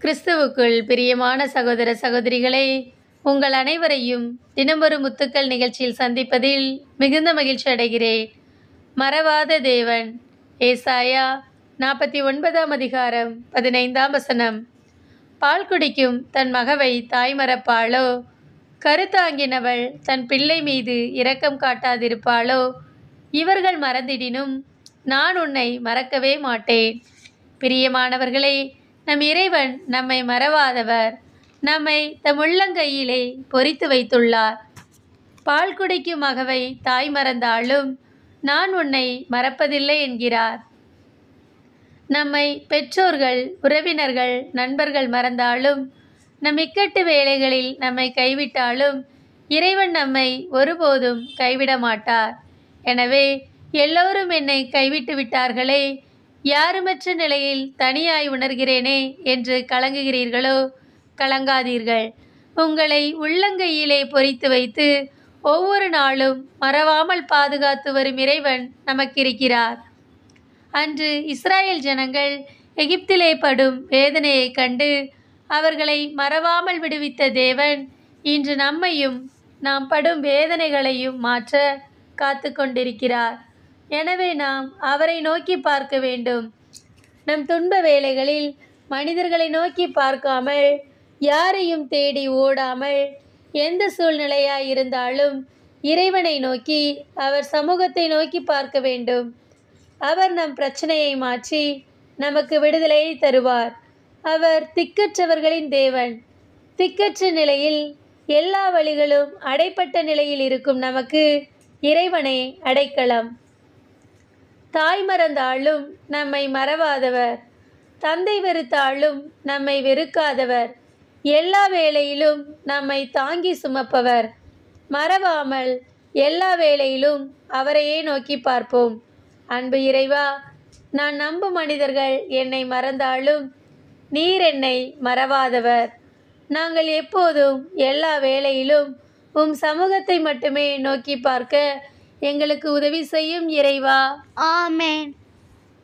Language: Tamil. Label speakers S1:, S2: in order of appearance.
S1: கிறிஸ்துவுக்குள் பிரியமான சகோதர சகோதரிகளே, உங்கள் அனைவரையும் தினமொரு முத்துக்கள் நிகழ்ச்சியில் சந்திப்பதில் மிகுந்த மகிழ்ச்சி அடைகிறேன். மறவாத தேவன். ஏசாயா 49 அதிகாரம் 15 பால் குடிக்கும் தன் மகவை தாய் மறப்பாளோ? கருத்தாங்கினவள் தன் பிள்ளை மீது இரக்கம் காட்டாதிருப்பாளோ? இவர்கள் மறந்திடினும் நான் உன்னை மறக்கவே மாட்டேன். பிரியமானவர்களே, நம் இறைவன் நம்மை மறவாதவர். நம்மை தம் உள்ளங்கையிலே பொறித்து வைத்துள்ளார். பால் குடிக்கும் மகவை தாய் மறந்தாலும் நான் உன்னை மறப்பதில்லை என்கிறார். நம்மை பெற்றோர்கள், உறவினர்கள், நண்பர்கள் மறந்தாலும், நம் இக்கட்டு வேளைகளில் நம்மை கைவிட்டாலும் இறைவன் நம்மை ஒருபோதும் கைவிட மாட்டார். எனவே எல்லோரும் என்னை கைவிட்டு விட்டார்களே, யாருமற்ற நிலையில் தனியாய் உணர்கிறேனே என்று கலங்குகிறீர்களோ? கலங்காதீர்கள். உங்களை உள்ளங்கையிலே பொறித்து வைத்து ஒவ்வொரு நாளும் மறவாமல் பாதுகாத்து வரும் இறைவன் நமக்கிருக்கிறார். அன்று இஸ்ராயேல் ஜனங்கள் எகிப்திலே படும் வேதனையை கண்டு அவர்களை மறவாமல் விடுவித்த தேவன் இன்று நம்மையும் நாம் படும் வேதனைகளையும் மாற்ற காத்து கொண்டிருக்கிறார். எனவே நாம் அவரை நோக்கி பார்க்க வேண்டும். நம் துன்ப வேளைகளில் மனிதர்களை நோக்கி பார்க்காமல், யாரையும் தேடி ஓடாமல், எந்த சூழ்நிலையாய் இருந்தாலும் இறைவனை நோக்கி, அவர் சமூகத்தை நோக்கி பார்க்க வேண்டும். அவர் நம் பிரச்சனையை மாற்றி நமக்கு விடுதலையை தருவார். அவர் திக்கற்றவர்களின் தேவன். திக்கற்ற நிலையில், எல்லா வழிகளும் அடைப்பட்ட நிலையில் இருக்கும் நமக்கு இறைவனே அடைக்கலம். தாய் மறந்தாலும் நம்மை மறவாதவர். தந்தை வெறுத்தாலும் நம்மை வெறுக்காதவர். எல்லா வேளையிலும் நம்மை தாங்கி சுமப்பவர். மறவாமல் எல்லா வேளையிலும் அவரையே நோக்கி பார்ப்போம். அன்பு இறைவா, நான் நம்பும் மனிதர்கள் என்னை மறந்தாலும் நீர் என்னை மறவாதவர். நாங்கள் எப்போதும் எல்லா வேளையிலும் உம் சமூகத்தை மட்டுமே நோக்கி பார்க்க எங்களுக்கு உதவி செய்யும் இறைவா.
S2: ஆமென்.